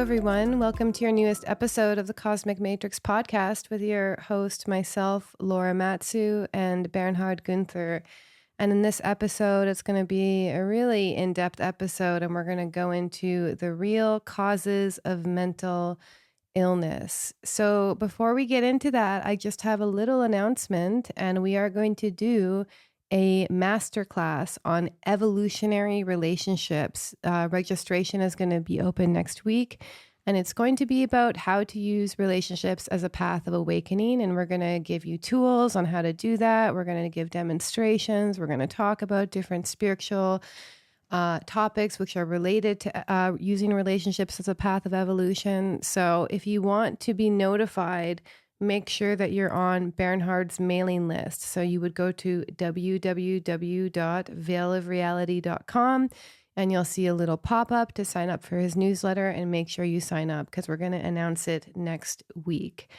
Hello, everyone. Welcome to your newest episode of the Cosmic Matrix podcast with your host, myself, Laura Matsu, and Bernhard Gunther. And in this episode, it's going to be a really in-depth episode, and we're going to go into the real causes of mental illness. So before we get into that, I just have a little announcement, and we are going to do a masterclass on evolutionary relationships. Registration is going to be open next week, and it's going to be about how to use relationships as a path of awakening. And we're going to give you tools on how to do that. We're going to give demonstrations. We're going to talk about different spiritual topics which are related to using relationships as a path of evolution. So if you want to be notified, make sure that you're on Bernhard's mailing list. So you would go to www.veilofreality.com and you'll see a little pop-up to sign up for his newsletter, and make sure you sign up because we're going to announce it next week.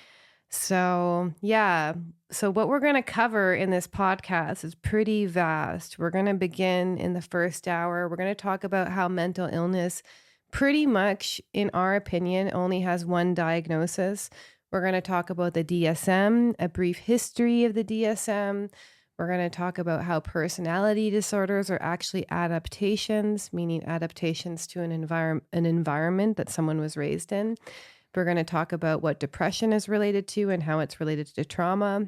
So what we're going to cover in this podcast is pretty vast. We're going to begin in the first hour. We're going to talk about how mental illness pretty much, in our opinion, only has one diagnosis. We're going to talk about the DSM, a brief history of the DSM. We're going to talk about how personality disorders are actually adaptations, meaning adaptations to an environment that someone was raised in. We're going to talk about what depression is related to and how it's related to trauma.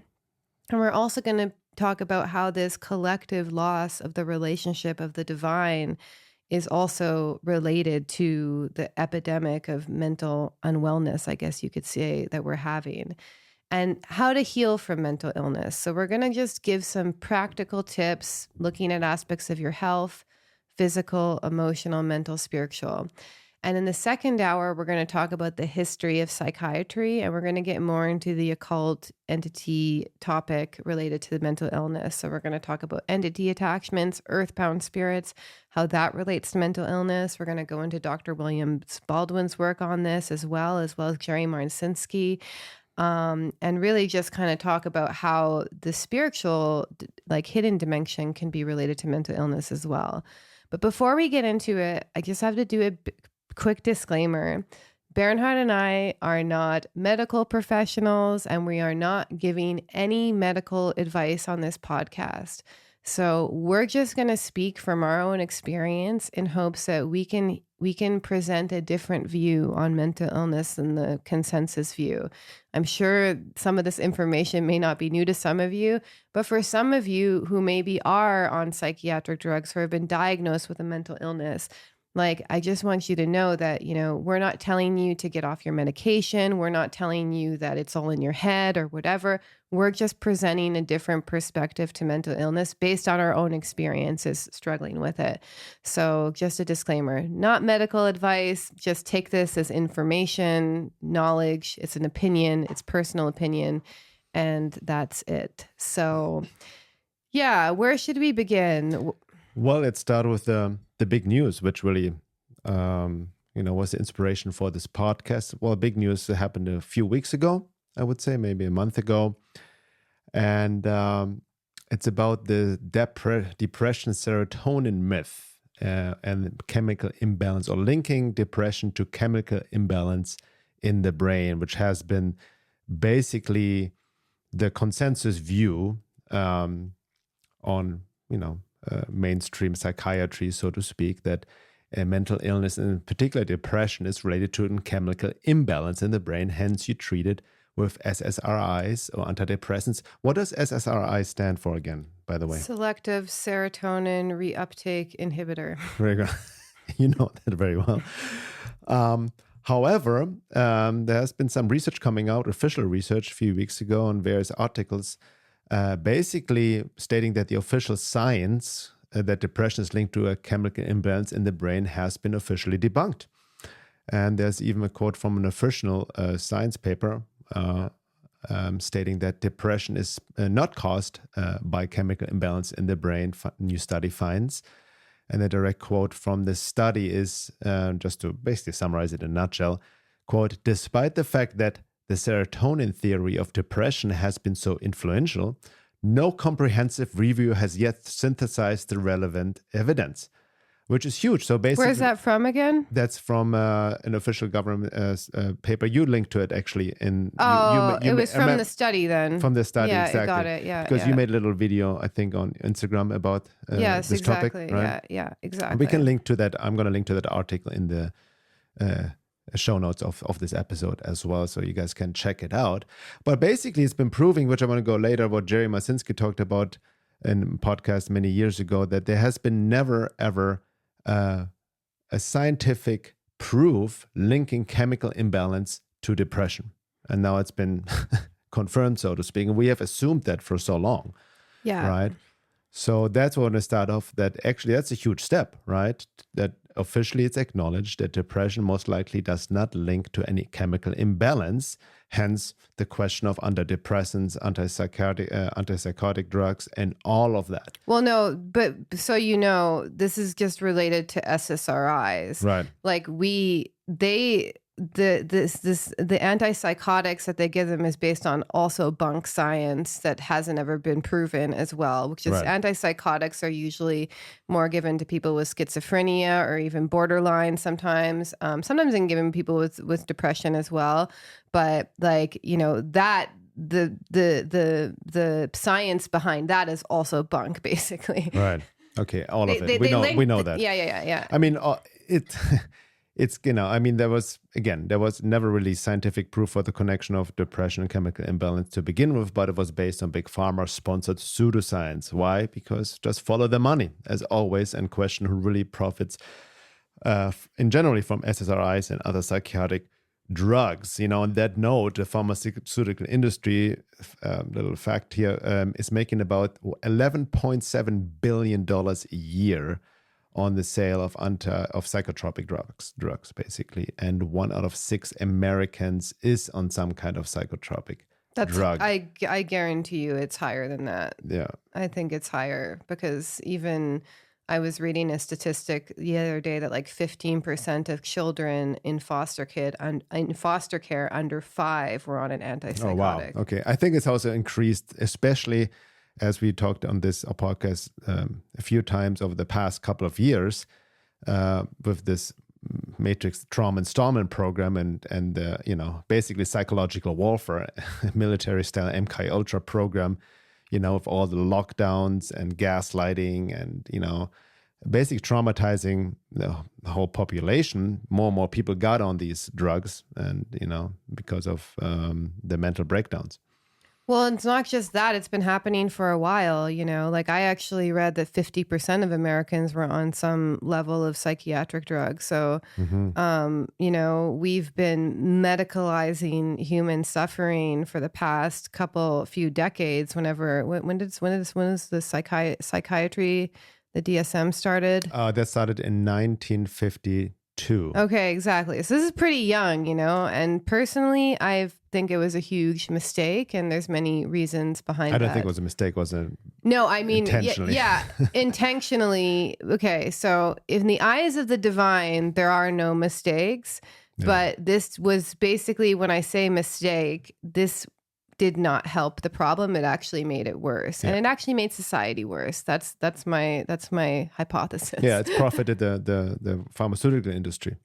And we're also going to talk about how this collective loss of the relationship of the divine is also related to the epidemic of mental unwellness, I guess you could say, that we're having, and how to heal from mental illness. So we're going to just give some practical tips looking at aspects of your health, physical, emotional, mental, spiritual. And in the second hour, we're going to talk about the history of psychiatry, and we're going to get more into the occult entity topic related to the mental illness. So we're going to talk about entity attachments, earthbound spirits, how that relates to mental illness. We're going to go into Dr. William Baldwin's work on this as well as Jerry Marcinski, and really just kind of talk about how the spiritual, like hidden dimension, can be related to mental illness as well. But before we get into it, I just have to do a quick disclaimer. Bernhard and I are not medical professionals, and we are not giving any medical advice on this podcast. So we're just going to speak from our own experience in hopes that we can present a different view on mental illness than the consensus view. I'm sure some of this information may not be new to some of you, but for some of you who maybe are on psychiatric drugs or have been diagnosed with a mental illness, I just want you to know that, we're not telling you to get off your medication. We're not telling you that it's all in your head or whatever. We're just presenting a different perspective to mental illness based on our own experiences struggling with it. So just a disclaimer, not medical advice. Just take this as information, knowledge. It's an opinion. It's personal opinion. And that's it. So where should we begin? Well, let's start with the big news, which really, was the inspiration for this podcast. Well, big news happened a few weeks ago, I would say, maybe a month ago. And it's about the depression serotonin myth and chemical imbalance, or linking depression to chemical imbalance in the brain, which has been basically the consensus view on, mainstream psychiatry, so to speak, that mental illness, and in particular depression, is related to a chemical imbalance in the brain. Hence, you treat it with SSRIs or antidepressants. What does SSRI stand for again, by the way? Selective serotonin reuptake inhibitor. Very good. You know that very well. However, there has been some research coming out, official research, a few weeks ago on various articles, basically stating that the official science that depression is linked to a chemical imbalance in the brain has been officially debunked. And there's even a quote from an official science paper stating that depression is not caused by chemical imbalance in the brain, new study finds. And a direct quote from this study is, just to basically summarize it in a nutshell, quote, "Despite the fact that the serotonin theory of depression has been so influential, no comprehensive review has yet synthesized the relevant evidence. which is huge. So basically, where's that from again? That's from an official government paper. You linked to it actually. It was from the study then. From the study, yeah, exactly. Got it. Yeah, because you made a little video, I think, on Instagram about yes, this exactly. topic, right? Yeah, exactly. And we can link to that. I'm going to link to that article in the show notes of this episode as well, so you guys can check it out. But basically, it's been proving, which I want to go later, what Jerry Masinski talked about in a podcast many years ago, that there has been never, ever a scientific proof linking chemical imbalance to depression. And now it's been confirmed, so to speak. And we have assumed that for so long. Yeah. Right. So that's what I want to start off, that actually that's a huge step, right? That officially it's acknowledged that depression most likely does not link to any chemical imbalance. Hence the question of antidepressants, antipsychotic drugs, and all of that. Well, no, but so this is just related to SSRIs. Right. Like the antipsychotics that they give them is based on also bunk science that hasn't ever been proven as well, which is Right. Antipsychotics are usually more given to people with schizophrenia or even borderline sometimes. Sometimes they can give them people with depression as well. But that the science behind that is also bunk, basically. Right. Okay. All of it. We know that. Yeah. I mean, it's, there was never really scientific proof for the connection of depression and chemical imbalance to begin with, but it was based on big pharma sponsored pseudoscience. Why? Because just follow the money as always and question who really profits in generally from SSRIs and other psychiatric drugs. On that note, the pharmaceutical industry, little fact here, is making about $11.7 billion a year on the sale of psychotropic drugs basically, and 1 out of 6 Americans is on some kind of psychotropic drug. I guarantee you it's higher than that. Yeah, I think it's higher because even I was reading a statistic the other day that like 15% of children in foster care under 5 were on an antipsychotic. Oh wow. Okay, I think it's also increased, especially as we talked on this podcast a few times over the past couple of years, with this Matrix trauma installment program and basically psychological warfare, military style MK Ultra program, with all the lockdowns and gaslighting and basically traumatizing the whole population. More and more people got on these drugs, and because of the mental breakdowns. Well, it's not just that. It's been happening for a while, Like I actually read that 50% of Americans were on some level of psychiatric drugs. So, we've been medicalizing human suffering for the past few decades. When is the psychiatry, the DSM started? That started in 1952. Okay, exactly. So this is pretty young, And personally, I think it was a huge mistake, and there's many reasons behind that. I don't think it was a mistake, was it? No, I mean, intentionally. Yeah, intentionally. Okay, so in the eyes of the divine, there are no mistakes. Yeah. But this was basically, when I say mistake, this did not help the problem. It actually made it worse, and it actually made society worse. That's my hypothesis. Yeah, it's profited the pharmaceutical industry,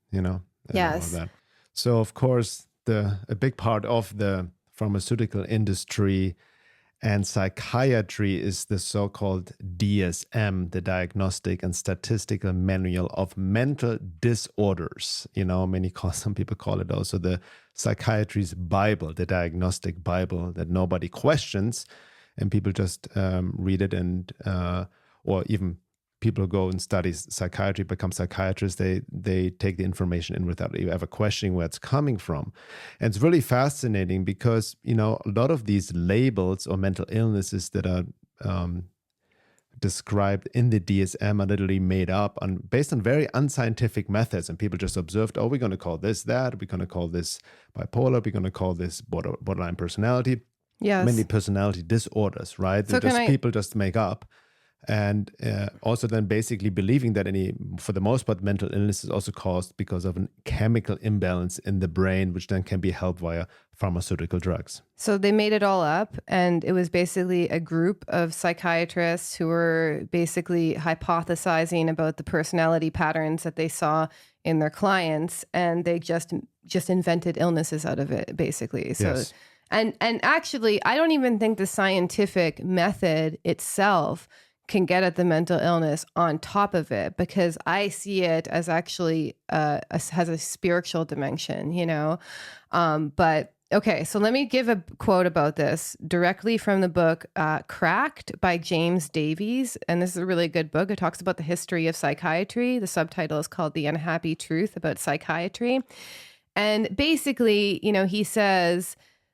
Yes. All that. So of course, a big part of the pharmaceutical industry and psychiatry is the so-called DSM, the Diagnostic and Statistical Manual of Mental Disorders. Some people call it also the psychiatry's Bible, the diagnostic Bible that nobody questions, and people just read it, and or even people who go and study psychiatry, become psychiatrists, they take the information in without ever questioning where it's coming from. And it's really fascinating because, a lot of these labels or mental illnesses that are described in the DSM are literally made up based on very unscientific methods. And people just observed, we're going to call this that, we're going to call this bipolar, we're going to call this borderline personality. Yes. Many personality disorders, right? So People just make up. And also then basically believing that for the most part, mental illness is also caused because of a chemical imbalance in the brain, which then can be helped via pharmaceutical drugs. So they made it all up, and it was basically a group of psychiatrists who were basically hypothesizing about the personality patterns that they saw in their clients, and they just invented illnesses out of it, basically. So, yes. and actually, I don't even think the scientific method itself can get at the mental illness on top of it, because I see it as actually has a spiritual dimension, but okay, so let me give a quote about this directly from the book Cracked by James Davies. And this is a really good book. It talks about the history of psychiatry. The subtitle is called The Unhappy Truth About Psychiatry. And basically,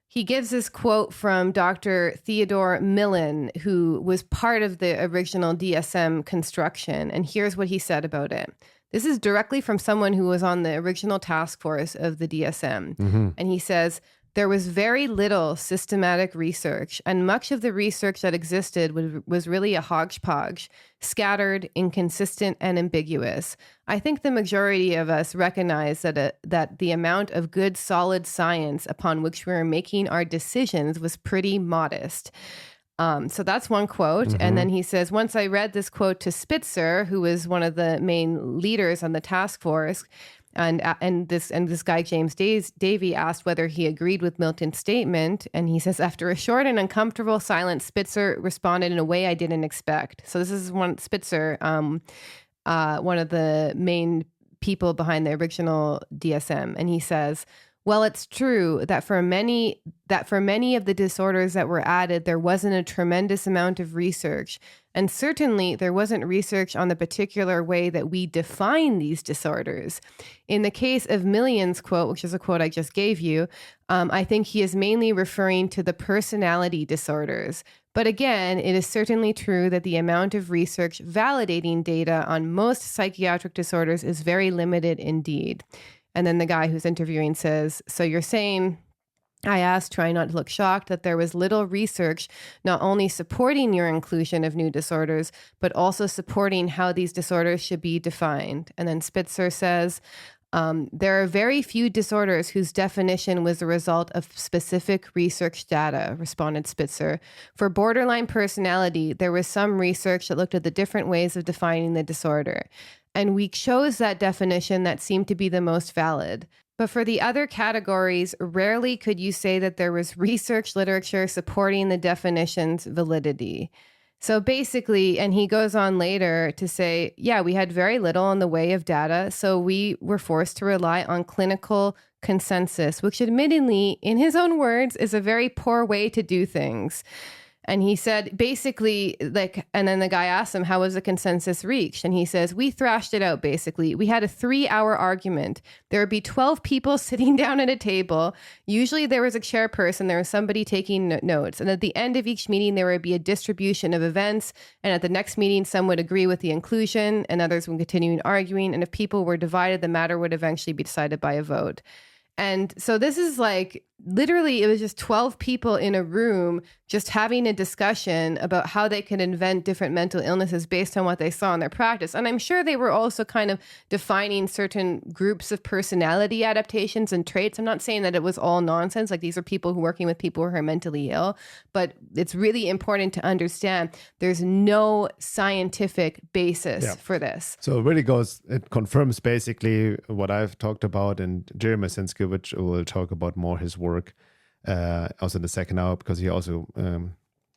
he gives this quote from Dr. Theodore Millon, who was part of the original DSM construction. And here's what he said about it. This is directly from someone who was on the original task force of the DSM. Mm-hmm. And he says, there was very little systematic research, and much of the research that existed was really a hodgepodge, scattered, inconsistent, and ambiguous. I think the majority of us recognize that the amount of good, solid science upon which we were making our decisions was pretty modest. So that's one quote. Mm-hmm. And then he says, once I read this quote to Spitzer, who was one of the main leaders on the task force, and this guy, James Davy, asked whether he agreed with Milton's statement. And he says, after a short and uncomfortable silence, Spitzer responded in a way I didn't expect. So this is Spitzer, one of the main people behind the original DSM. And he says, well, it's true that for many of the disorders that were added, there wasn't a tremendous amount of research. And certainly there wasn't research on the particular way that we define these disorders. In the case of Million's quote, which is a quote I just gave you, I think he is mainly referring to the personality disorders. But again, it is certainly true that the amount of research validating data on most psychiatric disorders is very limited indeed. And then the guy who's interviewing says, so you're saying, I asked, trying not to look shocked, that there was little research not only supporting your inclusion of new disorders, but also supporting how these disorders should be defined. And then Spitzer says, there are very few disorders whose definition was the result of specific research data, responded Spitzer. For borderline personality, there was some research that looked at the different ways of defining the disorder. And we chose that definition that seemed to be the most valid. But for the other categories, rarely could you say that there was research literature supporting the definition's validity. So basically, and he goes on later to say, yeah, we had very little in the way of data, so we were forced to rely on clinical consensus, which admittedly, in his own words, is a very poor way to do things. And he said, basically, and then the guy asked him, how was the consensus reached? And he says, we thrashed it out, basically. We had a 3-hour argument. There would be 12 people sitting down at a table. Usually there was a chairperson, there was somebody taking notes. And at the end of each meeting, there would be a distribution of events. And at the next meeting, some would agree with the inclusion and others would continue arguing. And if people were divided, the matter would eventually be decided by a vote. And so this is literally, it was just 12 people in a room just having a discussion about how they could invent different mental illnesses based on what they saw in their practice. And I'm sure they were also kind of defining certain groups of personality adaptations and traits. I'm not saying that it was all nonsense. These are people who are working with people who are mentally ill, but it's really important to understand there's no scientific basis for this. So it confirms basically what I've talked about, and Jeremy Sinske, which will talk about more his work also in the second hour, because he also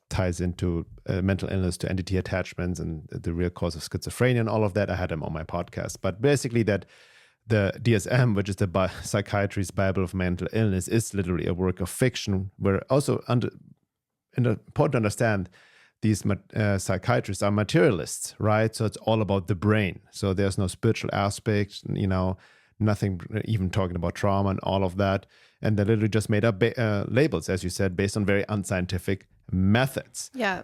ties into mental illness to entity attachments and the real cause of schizophrenia and all of that. I had him on my podcast. But basically that the DSM, which is the Psychiatry's Bible of Mental Illness, is literally a work of fiction, where also important to understand these psychiatrists are materialists, right? So it's all about the brain. So there's no spiritual aspect, nothing even talking about trauma and all of that. And they literally just made up labels, as you said, based on very unscientific methods. Yeah.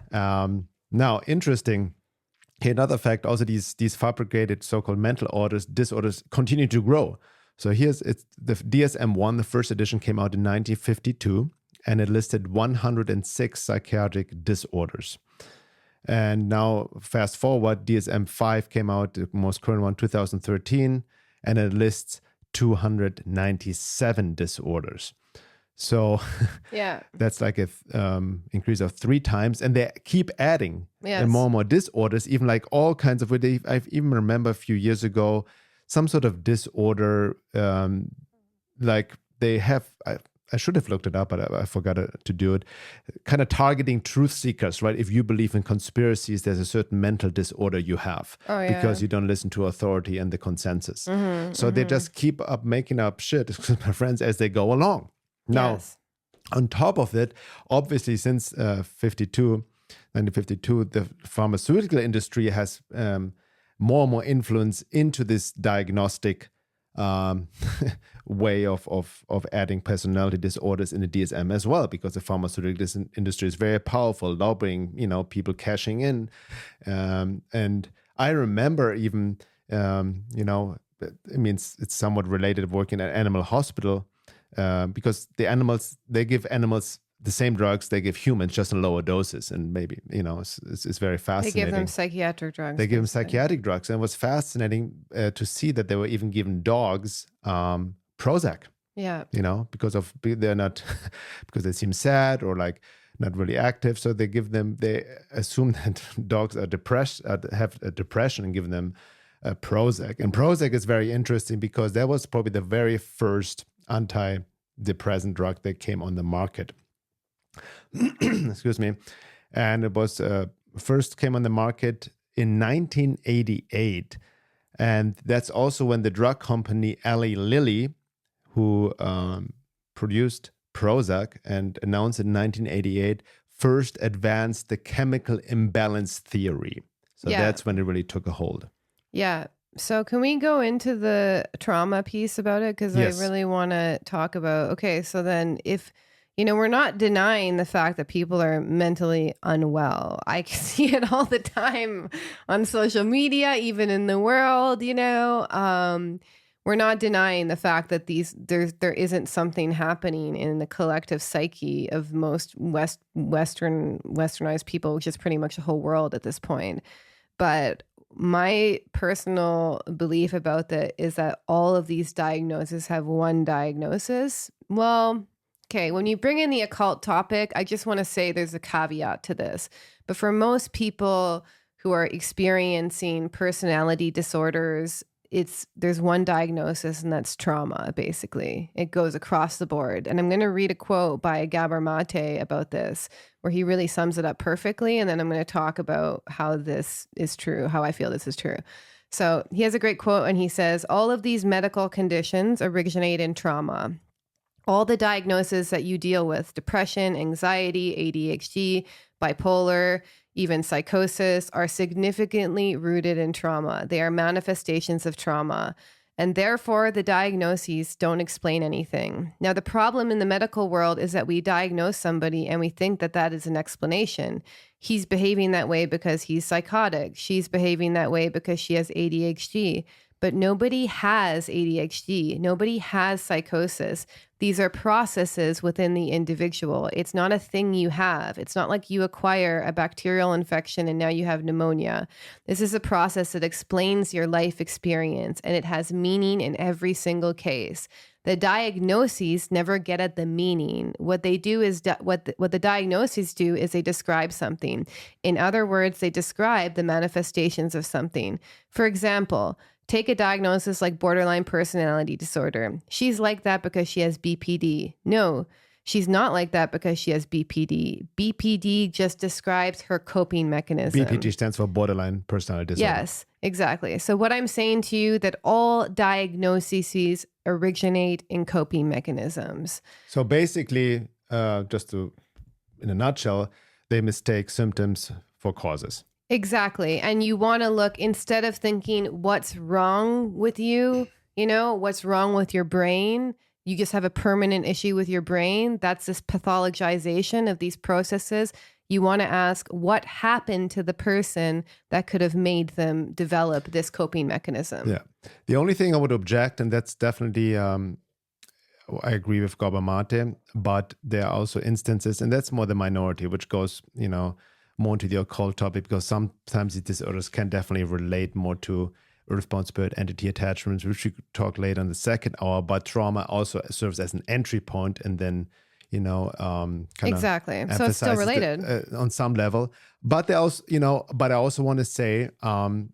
Now, interesting. Here, another fact, also these fabricated so-called mental disorders continue to grow. So it's the DSM-1, the first edition came out in 1952, and it listed 106 psychiatric disorders. And now, fast forward, DSM-5 came out, the most current one, 2013, and it lists 297 disorders. So that's like a increase of 3 times, and they keep adding and more disorders, even like all kinds of. I even remember a few years ago, some sort of disorder, like they have. I should have looked it up, but I forgot to do it. Kind of targeting truth seekers, right? If you believe in conspiracies, there's a certain mental disorder you have because you don't listen to authority and the consensus. So they just keep up making up shit, my friends, as they go along. Now, on top of it, obviously, since 1952, the pharmaceutical industry has more and more influence into this diagnostic way of adding personality disorders in the DSM as well, because the pharmaceutical industry is very powerful, lobbying, people cashing in. And I remember even, it's somewhat related working at an animal hospital, because they give animals the same drugs they give humans, just in lower doses. And maybe, it's very fascinating. They give them psychiatric drugs. They give them psychiatric drugs. And it was fascinating to see that they were even giving dogs Prozac. Yeah. Because they seem sad or like not really active. So they assume that dogs are depressed, have a depression, and give them Prozac. And Prozac is very interesting because that was probably the very first antidepressant drug that came on the market. Excuse me. And it was first came on the market in 1988. And that's also when the drug company Eli Lilly, who produced Prozac and announced in 1988, first advanced the chemical imbalance theory. So that's when it really took a hold. Yeah. So can we go into the trauma piece about it? Because I really want to talk about, okay, so then if, we're not denying the fact that people are mentally unwell. I see it all the time on social media, even in the world, we're not denying the fact that there isn't something happening in the collective psyche of most westernized people, which is pretty much the whole world at this point. But my personal belief about that is that all of these diagnoses have one diagnosis. Well, okay, when you bring in the occult topic, I just want to say there's a caveat to this. But for most people who are experiencing personality disorders, there's one diagnosis, and that's trauma, basically. It goes across the board. And I'm going to read a quote by Gabor Mate about this, where he really sums it up perfectly. And then I'm going to talk about how this is true, how I feel this is true. So he has a great quote, and he says, all of these medical conditions originate in trauma. All the diagnoses that you deal with, depression, anxiety, ADHD, bipolar, even psychosis, are significantly rooted in trauma. They are manifestations of trauma, and therefore the diagnoses don't explain anything. Now, the problem in the medical world is that we diagnose somebody and we think that that is an explanation. He's behaving that way because he's psychotic. She's behaving that way because she has ADHD. But nobody has ADHD. Nobody has psychosis. These are processes within the individual. It's not a thing you have. It's not like you acquire a bacterial infection and now you have pneumonia. This is a process that explains your life experience, and it has meaning in every single case. The diagnoses never get at the meaning. What they do is what the diagnoses do is they describe something. In other words, they describe the manifestations of something. For example, take a diagnosis like borderline personality disorder. She's like that because she has BPD. No, she's not like that because she has BPD. BPD just describes her coping mechanism. BPD stands for borderline personality disorder. Yes, exactly. So what I'm saying to you, that all diagnoses originate in coping mechanisms. So basically, in a nutshell, they mistake symptoms for causes. Exactly. And you want to look, instead of thinking what's wrong with you, what's wrong with your brain, you just have a permanent issue with your brain. That's this pathologization of these processes. You want to ask what happened to the person that could have made them develop this coping mechanism. Yeah. The only thing I would object, and that's definitely, I agree with Gabor Mate, but there are also instances, and that's more the minority, which goes, more into the occult topic, because sometimes these disorders can definitely relate more to earthbound spirit entity attachments, which we could talk later in the second hour. But trauma also serves as an entry point, and then kind exactly. of So it's still related on some level. But they also, but I also want to say, from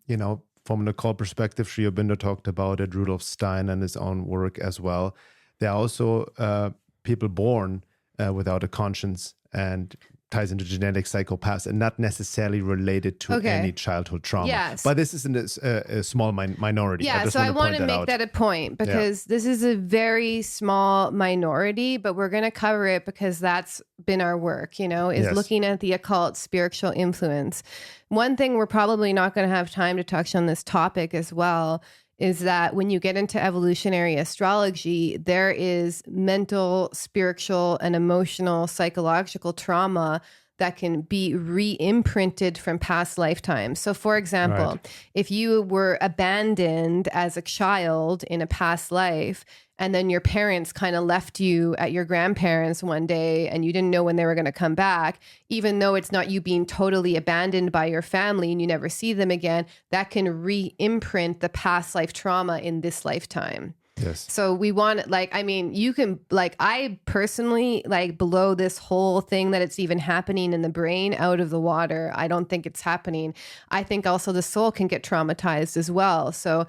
an occult perspective, Sri Aurobindo talked about it, Rudolf Stein and his own work as well. There are also people born without a conscience, and ties into genetic psychopaths and not necessarily related to any childhood trauma. Yes. But this is a small minority. Yeah, so I want to make that a point, because this is a very small minority, but we're going to cover it because that's been our work, is looking at the occult spiritual influence. One thing we're probably not going to have time to touch on this topic as well is that when you get into evolutionary astrology, there is mental, spiritual, and emotional, psychological trauma that can be re-imprinted from past lifetimes. So for example, if you were abandoned as a child in a past life, and then your parents kind of left you at your grandparents one day and you didn't know when they were going to come back, even though it's not you being totally abandoned by your family and you never see them again, that can re-imprint the past life trauma in this lifetime. Yes. So we want, you can, I personally, blow this whole thing that it's even happening in the brain out of the water. I don't think it's happening. I think also the soul can get traumatized as well. So,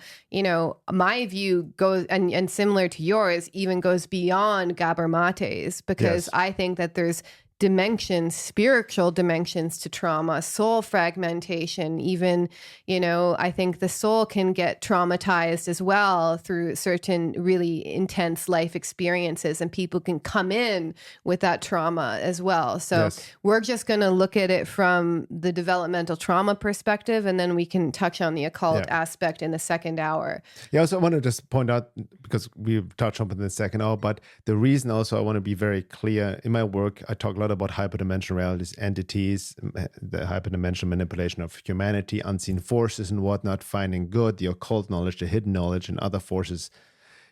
my view goes, and similar to yours, even goes beyond Gabor Mate's, because I think that there's dimensions, spiritual dimensions to trauma, soul fragmentation, even, I think the soul can get traumatized as well through certain really intense life experiences, and people can come in with that trauma as well. So we're just going to look at it from the developmental trauma perspective, and then we can touch on the occult aspect in the second hour. Yeah, also I want to just point out, because we touched on it in the second hour, but the reason also I want to be very clear, in my work, I talk a lot about hyperdimensional realities, entities, the hyperdimensional manipulation of humanity, unseen forces and whatnot, finding good, the occult knowledge, the hidden knowledge, and other forces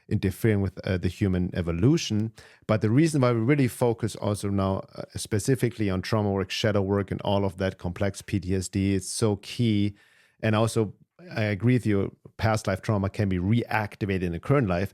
interfering with the human evolution. But the reason why we really focus also now specifically on trauma work, shadow work, and all of that complex PTSD is so key. And also, I agree with you, past life trauma can be reactivated in the current life.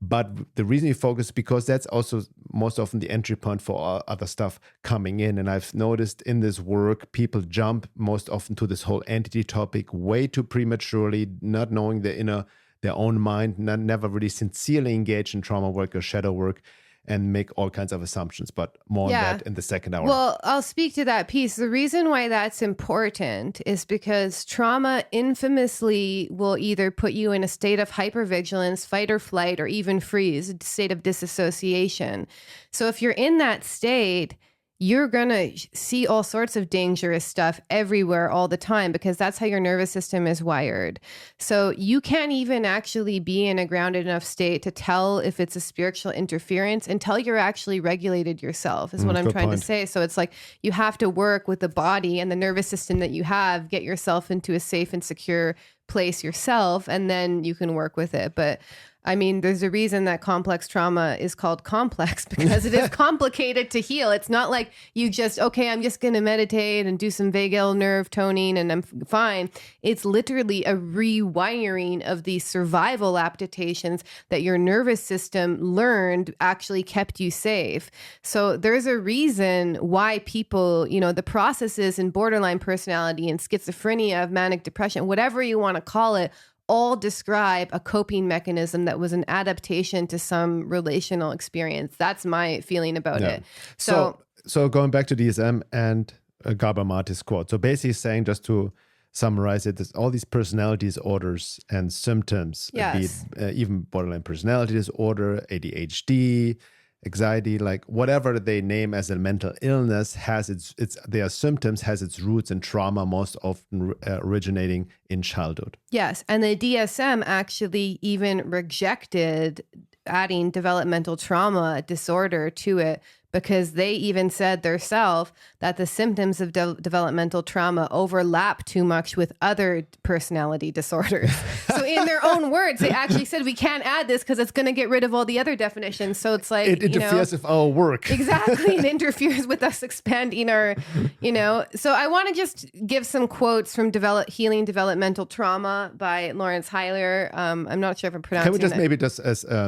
But the reason you focus, because that's also most often the entry point for other stuff coming in. And I've noticed in this work, people jump most often to this whole entity topic way too prematurely, not knowing their own mind, never really sincerely engaged in trauma work or shadow work, and make all kinds of assumptions. But more on that in the second hour. Well, I'll speak to that piece. The reason why that's important is because trauma infamously will either put you in a state of hypervigilance, fight or flight, or even freeze, a state of disassociation. So if you're in that state, you're going to see all sorts of dangerous stuff everywhere all the time, because that's how your nervous system is wired. So you can't even actually be in a grounded enough state to tell if it's a spiritual interference until you're actually regulated yourself, is what I'm trying to say. So it's like you have to work with the body and the nervous system that you have, get yourself into a safe and secure place yourself, and then you can work with it. But I mean, there's a reason that complex trauma is called complex, because it is complicated to heal. It's not like you just, I'm just going to meditate and do some vagal nerve toning and I'm fine. It's literally a rewiring of these survival adaptations that your nervous system learned actually kept you safe. So there's a reason why people, the processes in borderline personality and schizophrenia, of manic depression, whatever you want to call it, all describe a coping mechanism that was an adaptation to some relational experience. That's my feeling about it. So going back to DSM and Gabor Mate's quote. So basically saying, just to summarize it, there's all these personality disorders and symptoms, be it even borderline personality disorder, ADHD, anxiety, like whatever they name as a mental illness, has their symptoms, has its roots in trauma, most often originating in childhood. Yes, and the DSM actually even rejected adding developmental trauma disorder to it, because they even said themselves that the symptoms of developmental trauma overlap too much with other personality disorders. So in their own words, they actually said, we can't add this because it's going to get rid of all the other definitions. So it's like, it interferes with our work. Exactly. It interferes with us expanding our, So I want to just give some quotes from Healing Developmental Trauma by Lawrence Heiler. I'm not sure if I'm pronouncing Can we just that. maybe just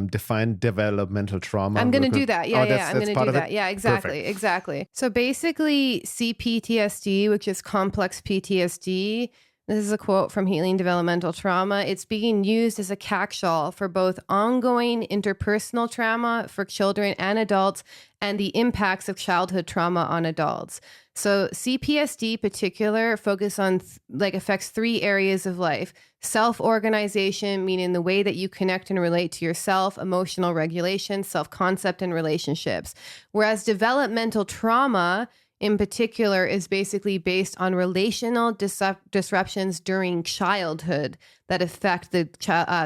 define developmental trauma? I'm going to do that. Yeah, I'm going to do that. It? Yeah, exactly. Perfect. Exactly. So basically C-PTSD, which is complex PTSD, this is a quote from Healing Developmental Trauma. It's being used as a catch-all for both ongoing interpersonal trauma for children and adults and the impacts of childhood trauma on adults. So CPSD particular focus on affects 3 areas of life: self-organization, meaning the way that you connect and relate to yourself, emotional regulation, self-concept, and relationships. Whereas developmental trauma in particular is basically based on relational disruptions during childhood that affect the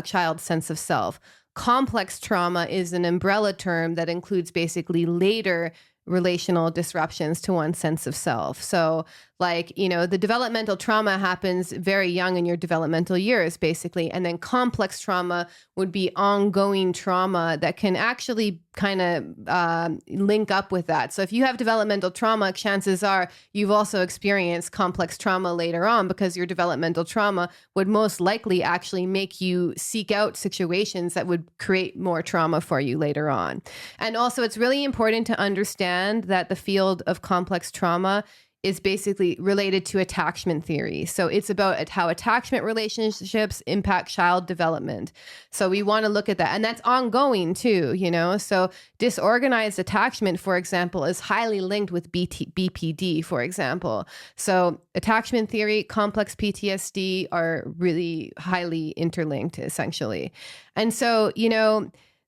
child's sense of self. Complex trauma is an umbrella term that includes basically later relational disruptions to one's sense of self. So the developmental trauma happens very young in your developmental years, basically. And then complex trauma would be ongoing trauma that can actually kind of link up with that. So if you have developmental trauma, chances are you've also experienced complex trauma later on, because your developmental trauma would most likely actually make you seek out situations that would create more trauma for you later on. And also, it's really important to understand that the field of complex trauma is basically related to attachment theory. So it's about how attachment relationships impact child development. So we want to look at that. And that's ongoing too, So disorganized attachment, for example, is highly linked with BPD, for example. So attachment theory, complex PTSD are really highly interlinked, essentially. And so,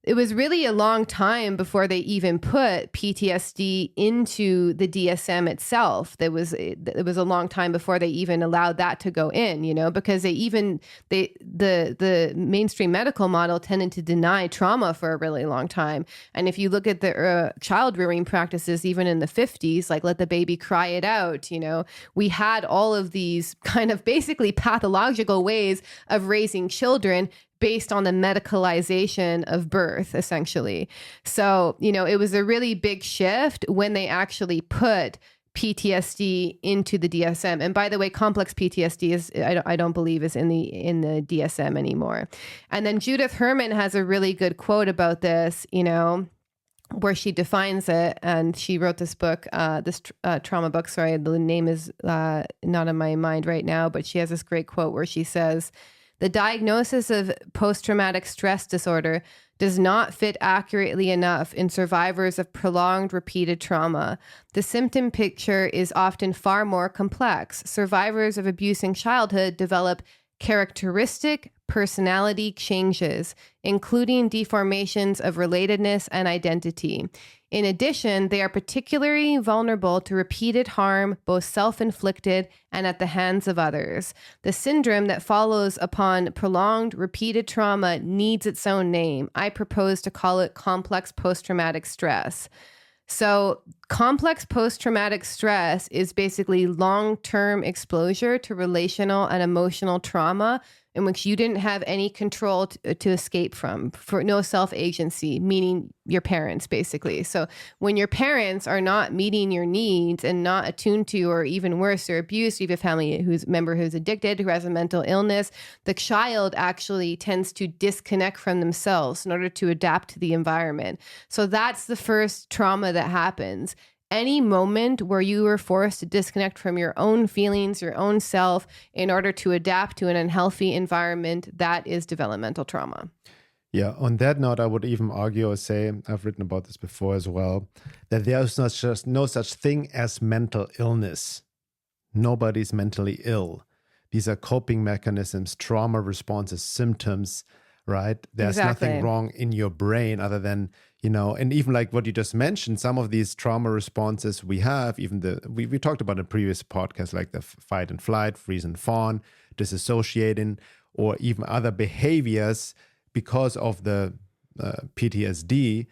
it was really a long time before they even put PTSD into the DSM itself. It was a long time before they even allowed that to go in, because the mainstream medical model tended to deny trauma for a really long time. And if you look at the child rearing practices, even in the 50s, like let the baby cry it out, we had all of these kind of basically pathological ways of raising children based on the medicalization of birth, essentially. So, it was a really big shift when they actually put PTSD into the DSM. And by the way, complex PTSD is, I don't believe is in the DSM anymore. And then Judith Herman has a really good quote about this, where she defines it. And she wrote this book, trauma book. Sorry, the name is not on my mind right now, but she has this great quote where she says, "The diagnosis of post-traumatic stress disorder does not fit accurately enough in survivors of prolonged repeated trauma. The symptom picture is often far more complex. Survivors of abuse in childhood develop characteristic personality changes, including deformations of relatedness and identity. In addition, they are particularly vulnerable to repeated harm, both self-inflicted and at the hands of others. The syndrome that follows upon prolonged, repeated trauma needs its own name. I propose to call it complex post-traumatic stress." So complex post-traumatic stress is basically long-term exposure to relational and emotional trauma in which you didn't have any control to escape from, for no self-agency, meaning your parents, basically. So when your parents are not meeting your needs and not attuned to, or even worse, they're abused, you have a family member who's addicted, who has a mental illness, the child actually tends to disconnect from themselves in order to adapt to the environment. So that's the first trauma that happens. Any moment where you are forced to disconnect from your own feelings, your own self, in order to adapt to an unhealthy environment, that is developmental trauma. Yeah, on that note, I would even argue or say, I've written about this before as well, that there is no such thing as mental illness. Nobody's mentally ill. These are coping mechanisms, trauma responses, symptoms, right? There's nothing wrong in your brain other than, and even like what you just mentioned, some of these trauma responses we have, even we talked about in previous podcasts, like the fight and flight, freeze and fawn, disassociating, or even other behaviors because of the PTSD,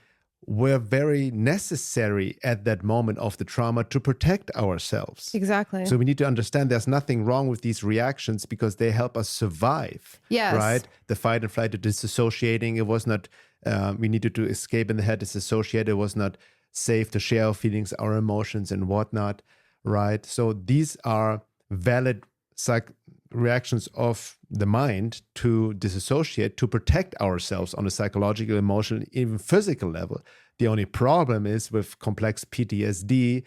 were very necessary at that moment of the trauma to protect ourselves. Exactly. So we need to understand there's nothing wrong with these reactions because they help us survive. Yes. Right? The fight and flight, the disassociating, it was not, we needed to escape in the head, disassociate, it was not safe to share our feelings, our emotions and whatnot. Right? So these are valid reactions of the mind to disassociate, to protect ourselves on a psychological, emotional, even physical level. The only problem is with complex PTSD,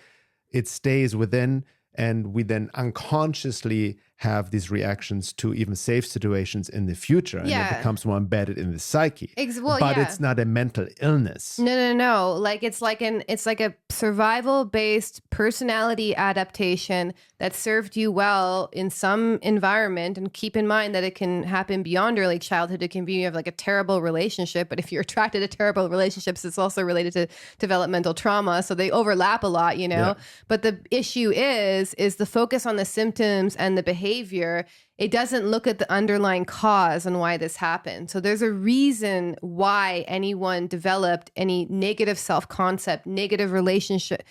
it stays within, and we then unconsciously have these reactions to even safe situations in the future, and it becomes more embedded in the psyche. But it's not a mental illness. No. Like it's like a survival-based personality adaptation that served you well in some environment. And keep in mind that it can happen beyond early childhood. It can be you have like a terrible relationship, but if you're attracted to terrible relationships, it's also related to developmental trauma. So they overlap a lot, you know. But the issue is the focus on the symptoms and the behavior. It doesn't look at the underlying cause and why this happened. So there's a reason why anyone developed any negative self-concept, negative relationship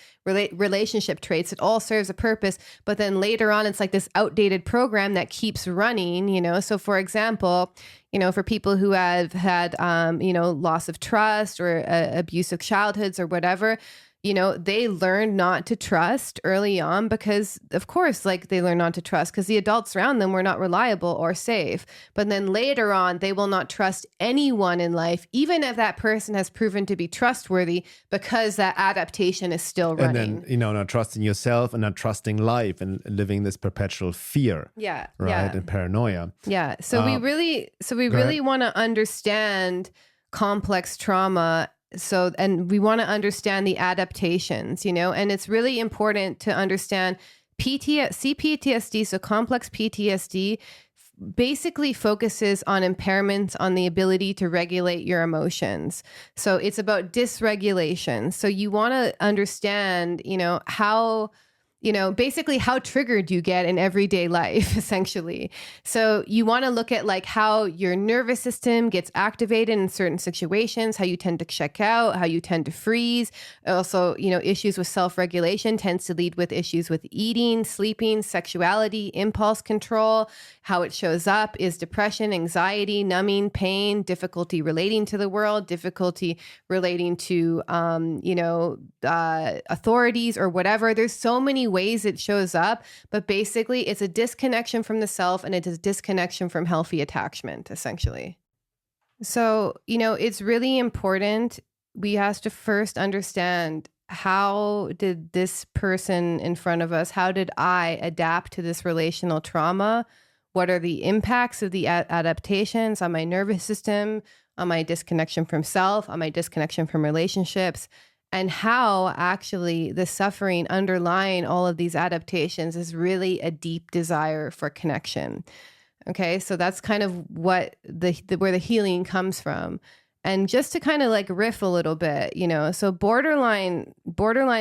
traits. It all serves a purpose. But then later on, it's like this outdated program that keeps running, you know. So for example, you know, for people who have had, you know, loss of trust or abusive childhoods or whatever, you know, they learn not to trust early on because, of course, like they learn not to trust because the adults around them were not reliable or safe. But then later on, they will not trust anyone in life, even if that person has proven to be trustworthy, because that adaptation is still running. And then, you know, not trusting yourself and not trusting life and living this perpetual fear. Yeah. Right. Yeah. And paranoia. Yeah. So we really want to understand complex trauma. So, and we want to understand the adaptations, you know, and it's really important to understand C-PTSD, so complex PTSD, basically focuses on impairments on the ability to regulate your emotions. So it's about dysregulation. So you want to understand, you know, how... you know, basically how triggered you get in everyday life, essentially. So you want to look at like how your nervous system gets activated in certain situations, how you tend to check out, how you tend to freeze. Also, you know, issues with self-regulation tends to lead with issues with eating, sleeping, sexuality, impulse control. How it shows up is depression, anxiety, numbing, pain, difficulty relating to the world, difficulty relating to, you know, authorities or whatever. There's so many ways it shows up, but basically it's a disconnection from the self and it is disconnection from healthy attachment, essentially. So, you know, it's really important. We have to first understand, how did this person in front of us, how did I adapt to this relational trauma? What are the impacts of the adaptations on my nervous system, on my disconnection from self, on my disconnection from relationships? And how actually the suffering underlying all of these adaptations is really a deep desire for connection. Okay, so that's kind of what where the healing comes from. And just to kind of like riff a little bit, you know, so borderline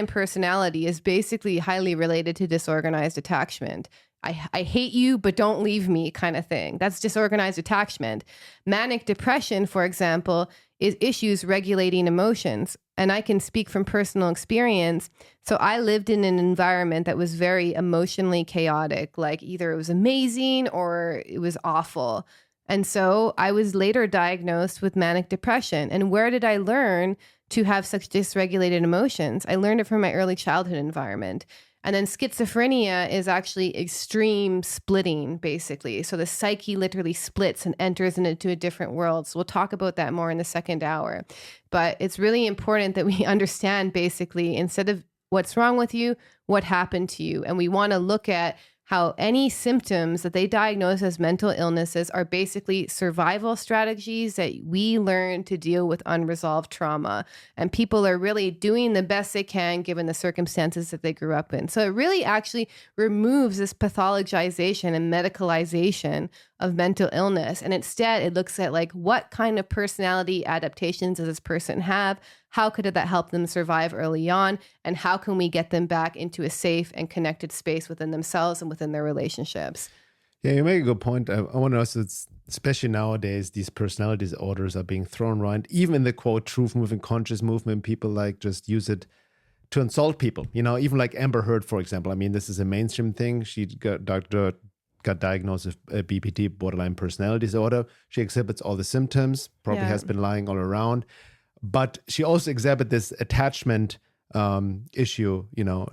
personality is basically highly related to disorganized attachment. I hate you, but don't leave me kind of thing. That's disorganized attachment. Manic depression, for example, is issues regulating emotions. And I can speak from personal experience. So I lived in an environment that was very emotionally chaotic. Like either it was amazing or it was awful. And so I was later diagnosed with manic depression. And where did I learn to have such dysregulated emotions? I learned it from my early childhood environment. And then schizophrenia is actually extreme splitting, basically. So the psyche literally splits and enters into a different world. So we'll talk about that more in the second hour. But it's really important that we understand, basically, instead of what's wrong with you, what happened to you. And we want to look at how any symptoms that they diagnose as mental illnesses are basically survival strategies that we learn to deal with unresolved trauma. And people are really doing the best they can given the circumstances that they grew up in. So it really actually removes this pathologization and medicalization of mental illness. And instead, it looks at like, what kind of personality adaptations does this person have? How could that help them survive early on? And how can we get them back into a safe and connected space within themselves and within their relationships? Yeah, you make a good point. I want to also, especially nowadays, these personality disorders are being thrown around. Even in the quote truth movement, conscious movement, people like just use it to insult people. Even like Amber Heard, for example. I mean, this is a mainstream thing. She got diagnosed with BPD, borderline personality disorder. She exhibits all the symptoms, probably has been lying all around. But she also exhibits this attachment issue,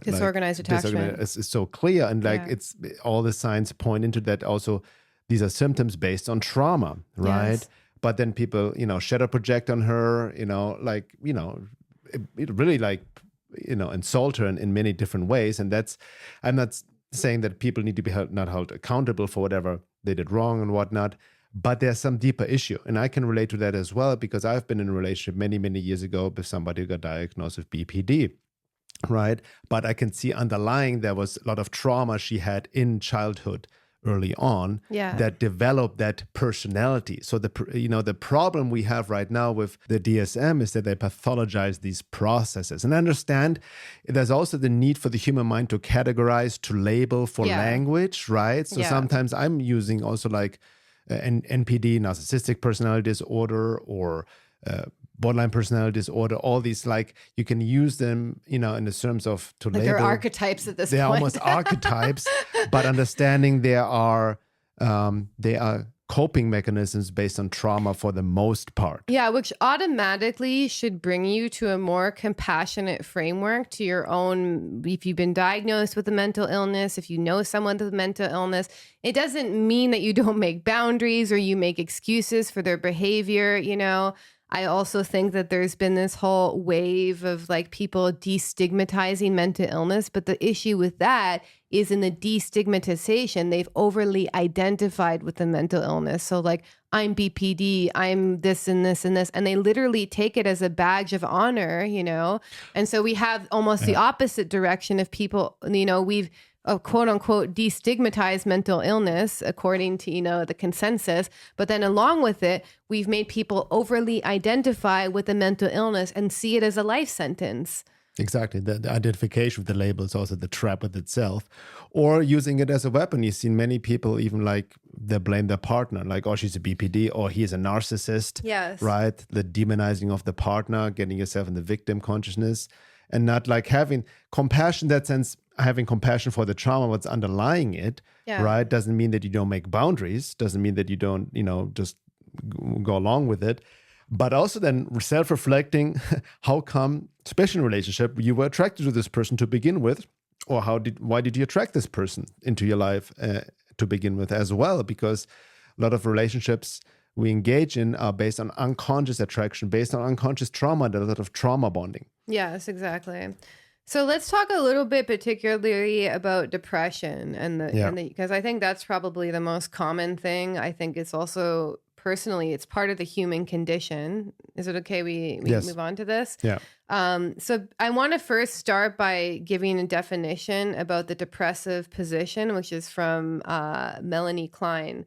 disorganized attachment. It's so clear, and it's all the signs point into that. Also, these are symptoms based on trauma, right? Yes. But then people, shadow project on her, it really insult her in many different ways. And I'm not saying that people need to be not held accountable for whatever they did wrong and whatnot. But there's some deeper issue. And I can relate to that as well, because I've been in a relationship many, many years ago with somebody who got diagnosed with BPD, right? But I can see underlying there was a lot of trauma she had in childhood early on that developed that personality. So the problem we have right now with the DSM is that they pathologize these processes. And I understand there's also the need for the human mind to categorize, to label for language, right? So sometimes I'm using also like NPD, narcissistic personality disorder, or borderline personality disorder. All these, like, you can use them, in the terms of to label. They're archetypes at this point. They're almost archetypes, but understanding they are coping mechanisms based on trauma for the most part. Yeah, which automatically should bring you to a more compassionate framework to your own. If you've been diagnosed with a mental illness, if you know someone with a mental illness, it doesn't mean that you don't make boundaries or you make excuses for their behavior, I also think that there's been this whole wave of like people destigmatizing mental illness. But the issue with that is in the destigmatization, they've overly identified with the mental illness. So like, I'm BPD, I'm this and this and this. And they literally take it as a badge of honor, And so we have almost the opposite direction of people, we've quote unquote destigmatized mental illness according to the consensus, but then along with it we've made people overly identify with the mental illness and see it as a life sentence. Exactly. The identification with the label is also the trap with itself, or using it as a weapon. You've seen many people even like they blame their partner, like, oh, she's a BPD, or he's a narcissist. Yes. Right. The demonizing of the partner, getting yourself in the victim consciousness, and not like having compassion in that sense. Having compassion for the trauma, what's underlying it, right? Doesn't mean that you don't make boundaries. Doesn't mean that you don't, just go along with it. But also then self-reflecting, how come, especially in a relationship, you were attracted to this person to begin with, or why did you attract this person into your life to begin with as well? Because a lot of relationships we engage in are based on unconscious attraction, based on unconscious trauma. There's a lot of trauma bonding. Yes, exactly. So let's talk a little bit particularly about depression because I think that's probably the most common thing. I think it's also personally, it's part of the human condition. Is it okay we move on to this? Yeah. So I want to first start by giving a definition about the depressive position, which is from Melanie Klein.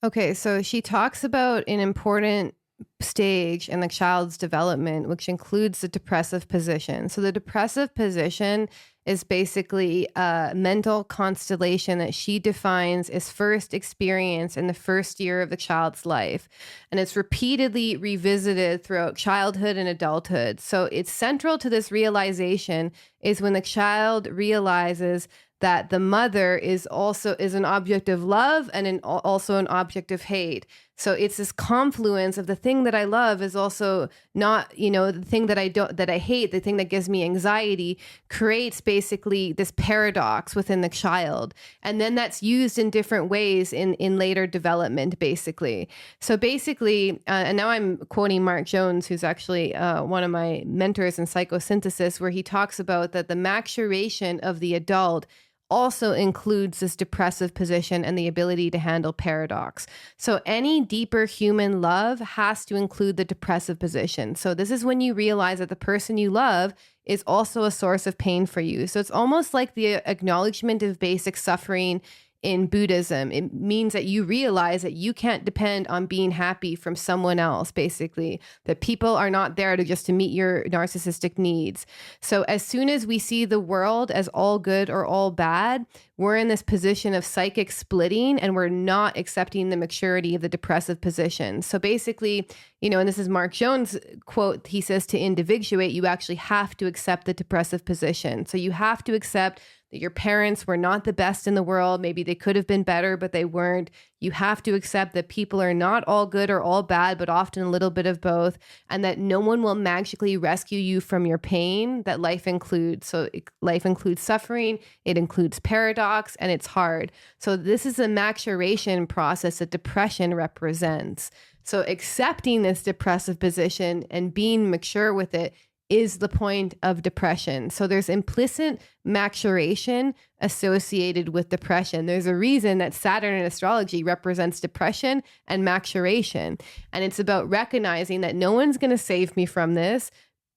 Okay, so she talks about an important stage in the child's development, which includes the depressive position. So the depressive position is basically a mental constellation that she defines as first experienced in the first year of the child's life. And it's repeatedly revisited throughout childhood and adulthood. So it's central to this realization is when the child realizes that the mother is an object of love and also an object of hate. So it's this confluence of the thing that I love is also not, the thing that I hate, the thing that gives me anxiety, creates basically this paradox within the child. And then that's used in different ways in later development, basically. So basically, and now I'm quoting Mark Jones, who's actually one of my mentors in psychosynthesis, where he talks about that the maturation of the adult also includes this depressive position and the ability to handle paradox. So any deeper human love has to include the depressive position. So this is when you realize that the person you love is also a source of pain for you. So it's almost like the acknowledgement of basic suffering in Buddhism. It means that you realize that you can't depend on being happy from someone else, basically, that people are not there to just to meet your narcissistic needs. So as soon as we see the world as all good or all bad, we're in this position of psychic splitting, and we're not accepting the maturity of the depressive position. So basically, and this is Mark Jones' quote, he says to individuate, you actually have to accept the depressive position. So you have to accept that your parents were not the best in the world. Maybe they could have been better, but they weren't. You have to accept that people are not all good or all bad, but often a little bit of both, and that no one will magically rescue you from your pain that life includes. So life includes suffering, it includes paradox, and it's hard. So this is a maturation process that depression represents. So accepting this depressive position and being mature with it is the point of depression. So there's implicit maturation associated with depression. There's a reason that Saturn in astrology represents depression and maturation. And it's about recognizing that no one's going to save me from this.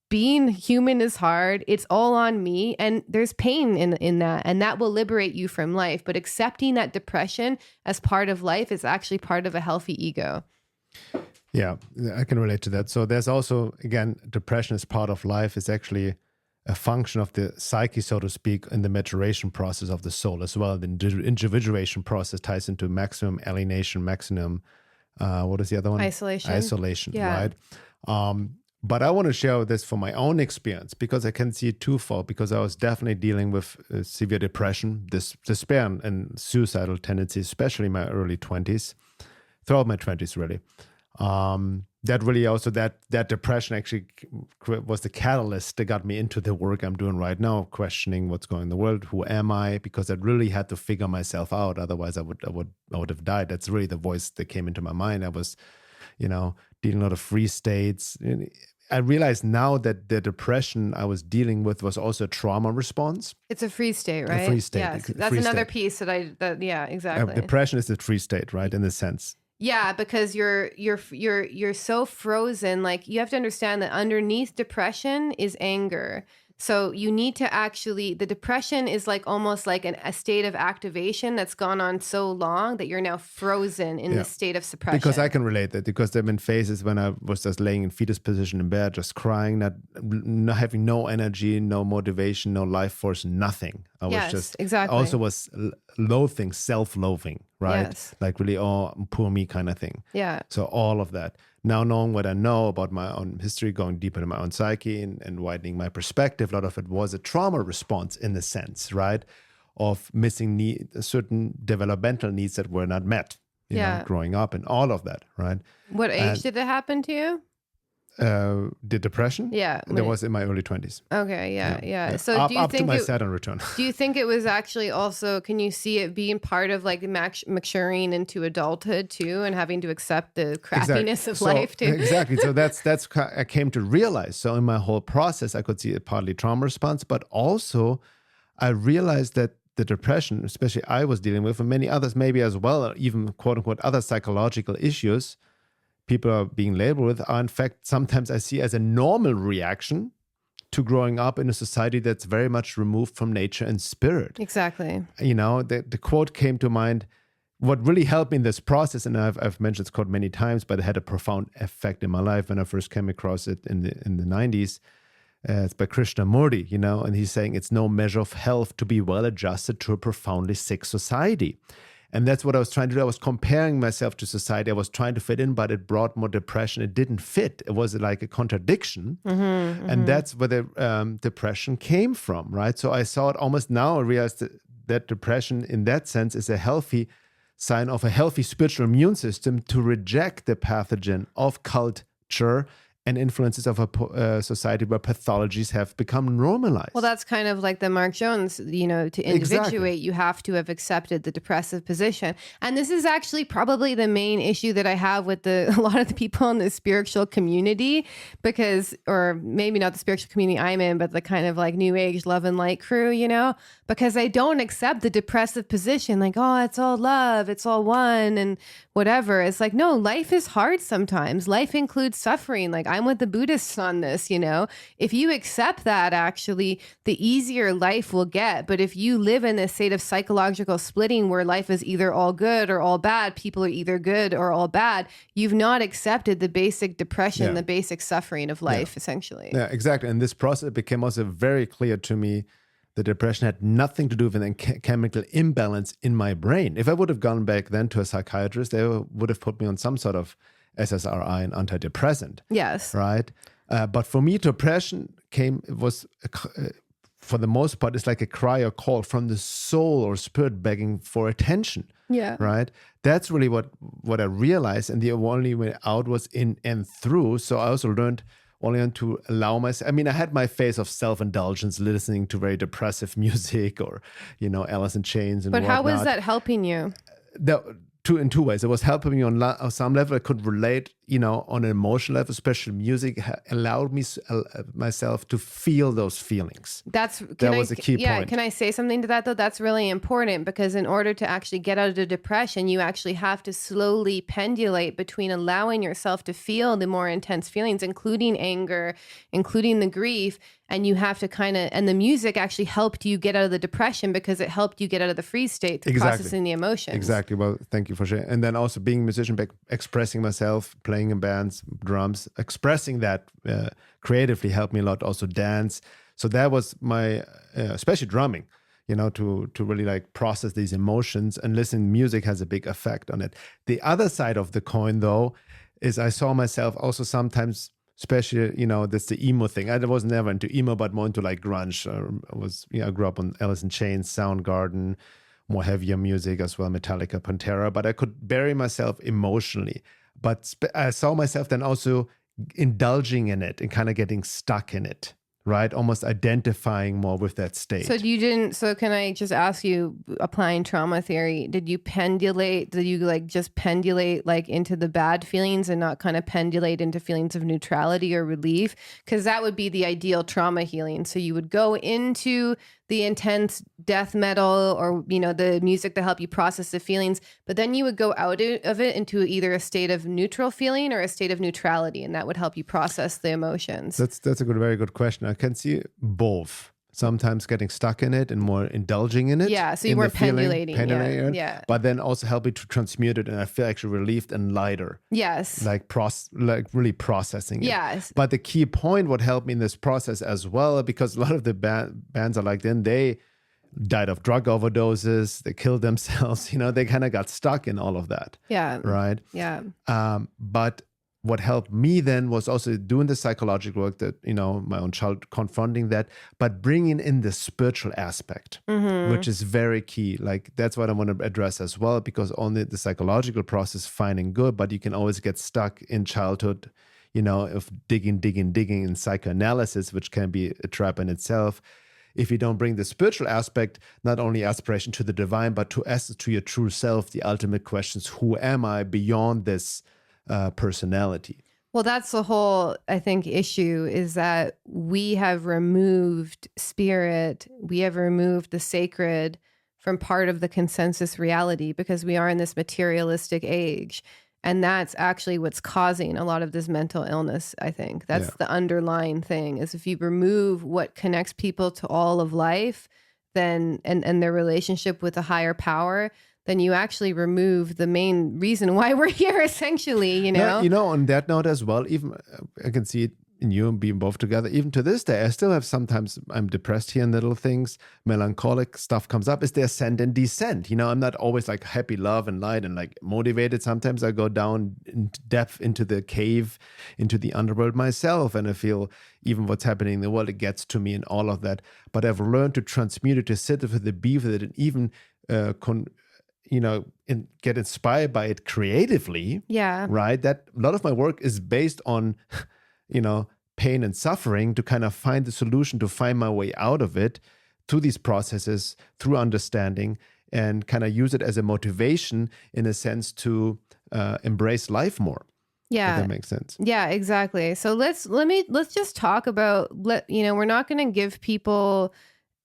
Being human is hard. It's all on me. And there's pain in that. And that will liberate you from life. But accepting that depression as part of life is actually part of a healthy ego. Yeah, I can relate to that. So there's also, again, depression is part of life. It's actually a function of the psyche, so to speak, in the maturation process of the soul as well. The individuation process ties into maximum alienation, maximum, what is the other one? Isolation, yeah. Right? But I want to share this from my own experience because I can see it twofold, because I was definitely dealing with severe depression, despair and suicidal tendencies, especially in my early 20s, throughout my 20s, really. That really also, that depression actually was the catalyst that got me into the work I'm doing right now, questioning what's going on in the world, who am I, because I really had to figure myself out. Otherwise I would have died. That's really the voice that came into my mind. I was, dealing a lot of free states. I realize now that the depression I was dealing with was also a trauma response. It's a free state, right? A free state. Yeah, that's another piece yeah, exactly. Depression is the free state, right? In a sense. Yeah, because you're so frozen. Like, you have to understand that underneath depression is anger. So you need to actually, the depression is like almost like a state of activation that's gone on so long that you're now frozen in this state of suppression. Because I can relate that, because there have been phases when I was just laying in fetus position in bed, just crying, not having no energy, no motivation, no life force, nothing. I was just exactly. Also was loathing, self-loathing, right? Yes. Like really, oh, poor me kind of thing. Yeah. So all of that. Now knowing what I know about my own history, going deeper into my own psyche and widening my perspective, a lot of it was a trauma response in a sense, right? Of missing certain developmental needs that were not met, you know, growing up and all of that, right? What age did it happen to you? The depression? Yeah. That was in my early 20s. Okay, yeah. So up, do you think to my Saturn return. Do you think it was actually also, can you see it being part of like maturing into adulthood too, and having to accept the crappiness of life too? Exactly. So that's I came to realize. So in my whole process, I could see it partly trauma response, but also I realized that the depression, especially I was dealing with, and many others maybe as well, even quote unquote other psychological issues people are being labeled with, are in fact sometimes I see as a normal reaction to growing up in a society that's very much removed from nature and spirit. Exactly. You know, the quote came to mind. What really helped me in this process, and I've mentioned this quote many times, but it had a profound effect in my life when I first came across it in the 90s. It's by Krishnamurti, you know, and he's saying it's no measure of health to be well adjusted to a profoundly sick society. And that's what I was trying to do. I was comparing myself to society. I was trying to fit in, but it brought more depression. It didn't fit. It was like a contradiction. And that's where the depression came from, right? So I saw it almost now. I realized that depression in that sense is a healthy sign of a healthy spiritual immune system to reject the pathogen of culture and influences of a society where pathologies have become normalized. Well, that's kind of like the Mark Jones, you know, to individuate, you have to have accepted the depressive position. And this is actually probably the main issue that I have with a lot of the people in the spiritual community, because, or maybe not the spiritual community I'm in, but the kind of like new age love and light crew, you know, because they don't accept the depressive position. Like, oh, it's all love, it's all one and whatever. It's like, no, life is hard sometimes. Life includes suffering. Like, I'm with the Buddhists on this, if you accept that, actually, the easier life will get. But if you live in this state of psychological splitting where life is either all good or all bad, people are either good or all bad, you've not accepted the basic depression, the basic suffering of life, essentially. Yeah, exactly. And this process became also very clear to me. The depression had nothing to do with a chemical imbalance in my brain. If I would have gone back then to a psychiatrist, they would have put me on some sort of SSRI and antidepressant. Yes. Right? But for me, depression for the most part, it's like a cry or call from the soul or spirit begging for attention. Yeah. Right? That's really what I realized. And the only way out was in and through. So I also learned only to allow myself. I mean, I had my phase of self-indulgence, listening to very depressive music or, Alice in Chains and whatnot. But how was that helping you? In two ways. It was helping me on some level. I could relate, on an emotional level. Especially music allowed me myself to feel those feelings. That was a key point. Can I say something to that, though? That's really important, because in order to actually get out of the depression, you actually have to slowly pendulate between allowing yourself to feel the more intense feelings, including anger, including the grief. And you have to and the music actually helped you get out of the depression because it helped you get out of the freeze state through processing the emotions. Exactly. Well, thank you for sharing. And then also being a musician, expressing myself, playing in bands, drums, expressing that creatively helped me a lot. Also dance. So that was my, especially drumming, to really process these emotions, and listening music has a big effect on it. The other side of the coin, though, is I saw myself also sometimes, especially, that's the emo thing. I was never into emo, but more into grunge. I grew up on Alice in Chains, Soundgarden, more heavier music as well, Metallica, Pantera. But I could bury myself emotionally. But I saw myself then also indulging in it and kind of getting stuck in it, right? Almost identifying more with that state. So can I just ask you, applying trauma theory, did you pendulate into the bad feelings and not kind of pendulate into feelings of neutrality or relief? Because that would be the ideal trauma healing. So you would go into the intense death metal or, the music that help you process the feelings, but then you would go out of it into either a state of neutral feeling or a state of neutrality, and that would help you process the emotions. That's a very good question. I can see both. Sometimes getting stuck in it and more indulging in it. Yeah, so you weren't pendulating. Yeah. But then also helping to transmute it, and I feel actually relieved and lighter. Yes. Really processing it. Yes. But the key point, what helped me in this process as well, because a lot of the bands are they died of drug overdoses, they killed themselves, they kind of got stuck in all of that. Yeah. Right? Yeah. But what helped me then was also doing the psychological work, that, my own child, confronting that, but bringing in the spiritual aspect, which is very key. That's what I want to address as well, because only the psychological process, fine and good, but you can always get stuck in childhood, of digging in psychoanalysis, which can be a trap in itself. If you don't bring the spiritual aspect, not only aspiration to the divine, but to your true self, the ultimate questions, who am I beyond this personality? Well, that's the whole, I think, issue, is that we have removed spirit, we have removed the sacred from part of the consensus reality, because we are in this materialistic age. And that's actually what's causing a lot of this mental illness, I think. That's the underlying thing, is if you remove what connects people to all of life, then and their relationship with a higher power, then you actually remove the main reason why we're here, essentially, on that note as well, even I can see it in you and being both together. Even to this day, I still have sometimes, I'm depressed here in little things, melancholic stuff comes up. Is there ascent and descent? I'm not always happy, love and light and motivated. Sometimes I go down in depth into the cave, into the underworld myself, and I feel even what's happening in the world, it gets to me and all of that. But I've learned to transmute it, to sit with it, be with it, and even and get inspired by it creatively. Yeah. Right. That a lot of my work is based on, pain and suffering, to kind of find the solution, to find my way out of it through these processes, through understanding, and kind of use it as a motivation, in a sense, to embrace life more. Yeah. If that makes sense. Yeah, exactly. So let's just talk about, we're not going to give people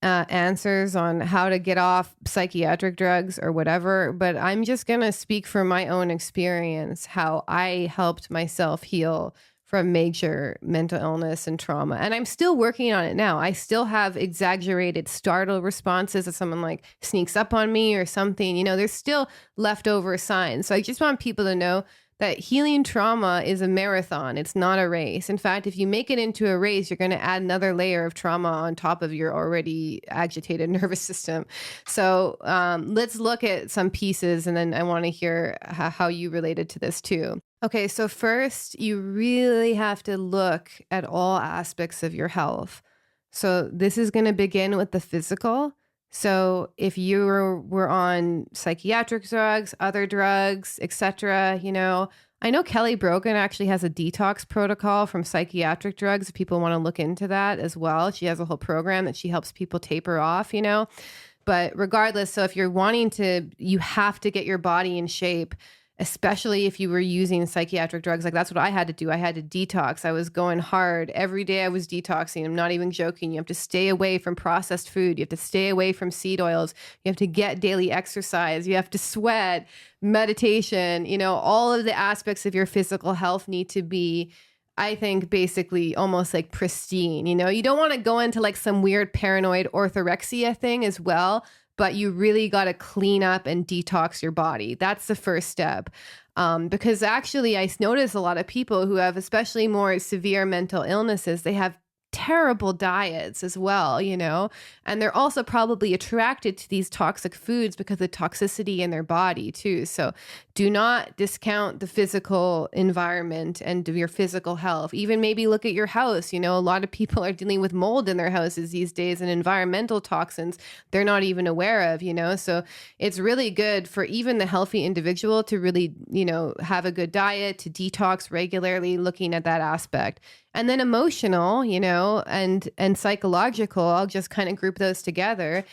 answers on how to get off psychiatric drugs or whatever, but I'm just going to speak from my own experience, how I helped myself heal from major mental illness and trauma. And I'm still working on it now. I still have exaggerated startle responses if someone like sneaks up on me or something. You know, there's still leftover signs. So I just want people to know that healing trauma is a marathon. It's not a race. In fact, if you make it into a race, you're going to add another layer of trauma on top of your already agitated nervous system. So let's look at some pieces, and then I want to hear how you related to this too. Okay, so first, you really have to look at all aspects of your health. So this is going to begin with the physical. So if you were on psychiatric drugs, other drugs, etc., you know, I know Kelly Brogan actually has a detox protocol from psychiatric drugs. If people want to look into that as well, she has a whole program that she helps people taper off, you know. But regardless, so if you're wanting to, you have to get your body in shape, especially if you were using psychiatric drugs. Like, that's what I had to do. I had to detox. I was going hard. Every day I was detoxing. I'm not even joking. You have to stay away from processed food. You have to stay away from seed oils. You have to get daily exercise. You have to sweat, meditation, you know, all of the aspects of your physical health need to be, I think, basically almost like pristine. You know, you don't want to go into like some weird paranoid orthorexia thing as well, but you really got to clean up and detox your body. That's the first step. Because actually, I notice a lot of people who have especially more severe mental illnesses, they have terrible diets as well, you know, and they're also probably attracted to these toxic foods because of the toxicity in their body too. So do not discount the physical environment and your physical health. Even maybe look at your house. You know, a lot of people are dealing with mold in their houses these days and environmental toxins they're not even aware of, you know. So it's really good for even the healthy individual to really, you know, have a good diet, to detox regularly, looking at that aspect. And then emotional, you know, and psychological, I'll just kind of group those together.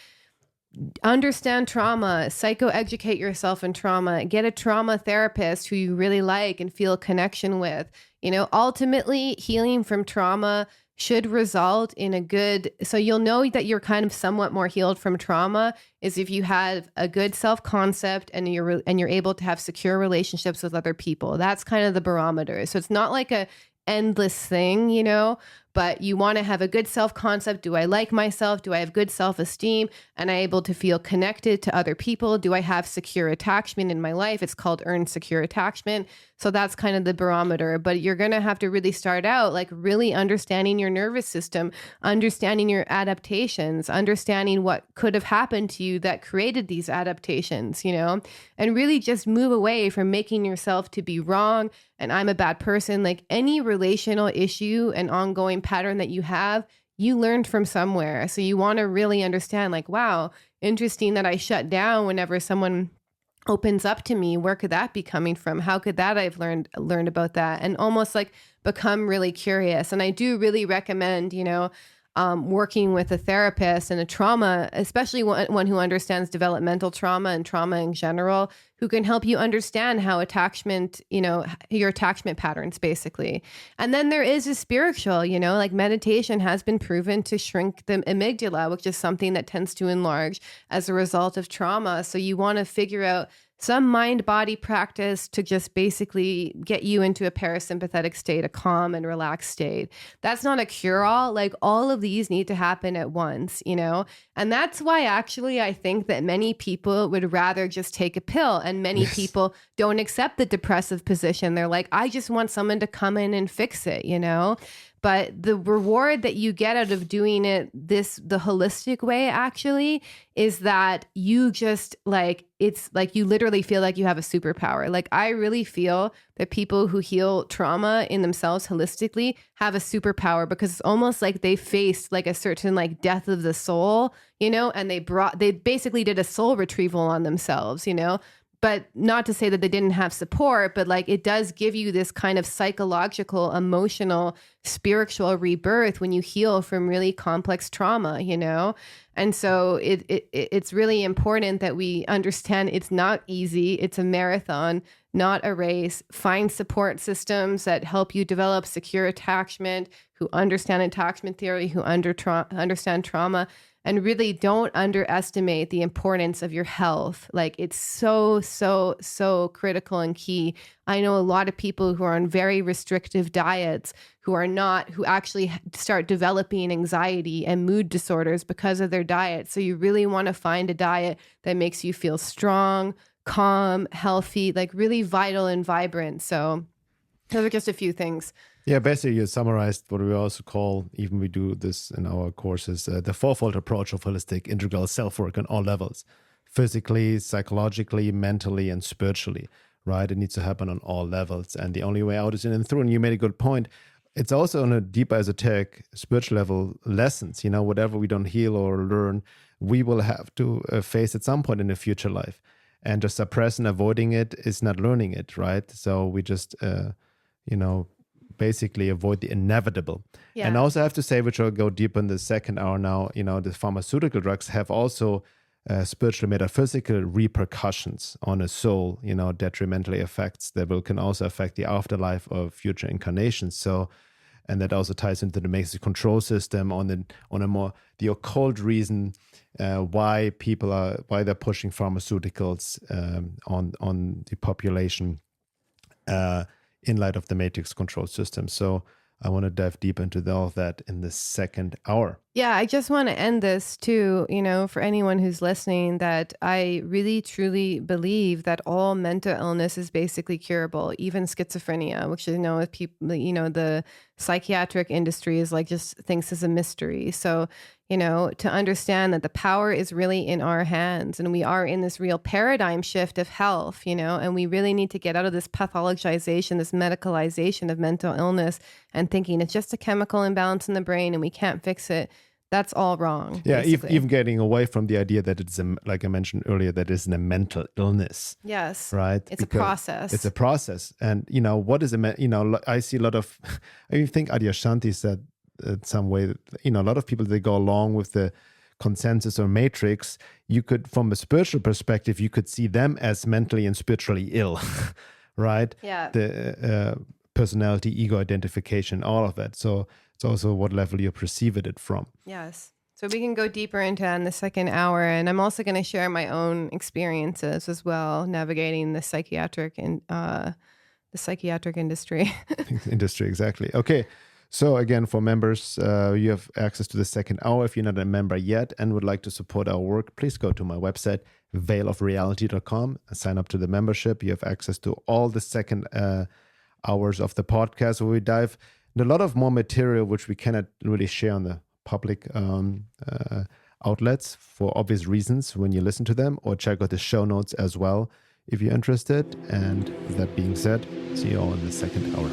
Understand trauma, psychoeducate yourself in trauma, get a trauma therapist who you really like and feel a connection with. You know, ultimately, healing from trauma should result in a good, so you'll know that you're kind of somewhat more healed from trauma is if you have a good self-concept and you're able to have secure relationships with other people. That's kind of the barometer. So it's not like a endless thing, you know, but you want to have a good self-concept. Do I like myself? Do I have good self-esteem? And I'm able to feel connected to other people? Do I have secure attachment in my life? It's called earned secure attachment. So that's kind of the barometer, but you're going to have to really start out like really understanding your nervous system, understanding your adaptations, understanding what could have happened to you that created these adaptations, you know, and really just move away from making yourself to be wrong and I'm a bad person. Like any relational issue and ongoing pattern that you have, you learned from somewhere. So you want to really understand like, wow, interesting that I shut down whenever someone opens up to me. Where could that be coming from? How could that I've learned about that, and almost like become really curious. And I do really recommend, you know, working with a therapist and a trauma, especially one who understands developmental trauma and trauma in general, who can help you understand how attachment, you know, your attachment patterns basically. And then there is a spiritual, you know, like meditation has been proven to shrink the amygdala, which is something that tends to enlarge as a result of trauma. So you want to figure out some mind-body practice to just basically get you into a parasympathetic state, a calm and relaxed state. That's not a cure-all. Like all of these need to happen at once, you know? And that's why actually I think that many people would rather just take a pill, and many people don't accept the depressive position. They're like, I just want someone to come in and fix it, you know? But the reward that you get out of doing it the holistic way actually is that you just like, it's like you literally feel like you have a superpower. Like I really feel that people who heal trauma in themselves holistically have a superpower, because it's almost like they faced like a certain like death of the soul, you know, and they basically did a soul retrieval on themselves, you know. But not to say that they didn't have support, but like it does give you this kind of psychological, emotional, spiritual rebirth when you heal from really complex trauma, you know? And so it's really important that we understand it's not easy. It's a marathon, not a race. Find support systems that help you develop secure attachment, who understand attachment theory, who understand trauma, And really don't underestimate the importance of your health. Like it's so, so, so critical and key. I know a lot of people who are on very restrictive diets who actually start developing anxiety and mood disorders because of their diet. So you really want to find a diet that makes you feel strong, calm, healthy, like really vital and vibrant. So those are just a few things. Yeah, basically you summarized what we also call, even we do this in our courses, the fourfold approach of holistic integral self-work on all levels: physically, psychologically, mentally, and spiritually, right? It needs to happen on all levels. And the only way out is in and through. And you made a good point. It's also on a deeper esoteric spiritual level lessons, whatever we don't heal or learn, we will have to face at some point in the future life. And just suppressing, avoiding it is not learning it, right? So we just, basically avoid the inevitable. Yeah. And also I have to say, which I'll go deep in the second hour now, the pharmaceutical drugs have also spiritual, metaphysical repercussions on a soul, detrimental effects that can also affect the afterlife of future incarnations. So, and that also ties into the matrix control system on the occult reason why they're pushing pharmaceuticals on the population in light of the matrix control system. So I want to dive deep into all of that in the second hour. Yeah, I just want to end this too, for anyone who's listening, that I really truly believe that all mental illness is basically curable, even schizophrenia, which with people, the psychiatric industry is like just thinks is a mystery. So, to understand that the power is really in our hands and we are in this real paradigm shift of health, and we really need to get out of this pathologization, this medicalization of mental illness and thinking it's just a chemical imbalance in the brain and we can't fix it. That's all wrong. Yeah, even getting away from the idea that it's, like I mentioned earlier, that it's a mental illness. Yes. Right? It's a process. It's a process. And, what is I see a lot of, I think Adyashanti said some way that, a lot of people, they go along with the consensus or matrix. You could, from a spiritual perspective, you could see them as mentally and spiritually ill, right? Yeah. The personality, ego identification, all of that. So it's also what level you perceive it from. Yes. So we can go deeper into that in the second hour. And I'm also going to share my own experiences as well, navigating the psychiatric industry. Industry, exactly. Okay. So again, for members, you have access to the second hour. If you're not a member yet and would like to support our work, please go to my website, veilofreality.com, and sign up to the membership. You have access to all the second hours of the podcast where we dive into a lot of more material which we cannot really share on the public outlets for obvious reasons when you listen to them, or check out the show notes as well if you're interested. And with that being said, see you all in the second hour.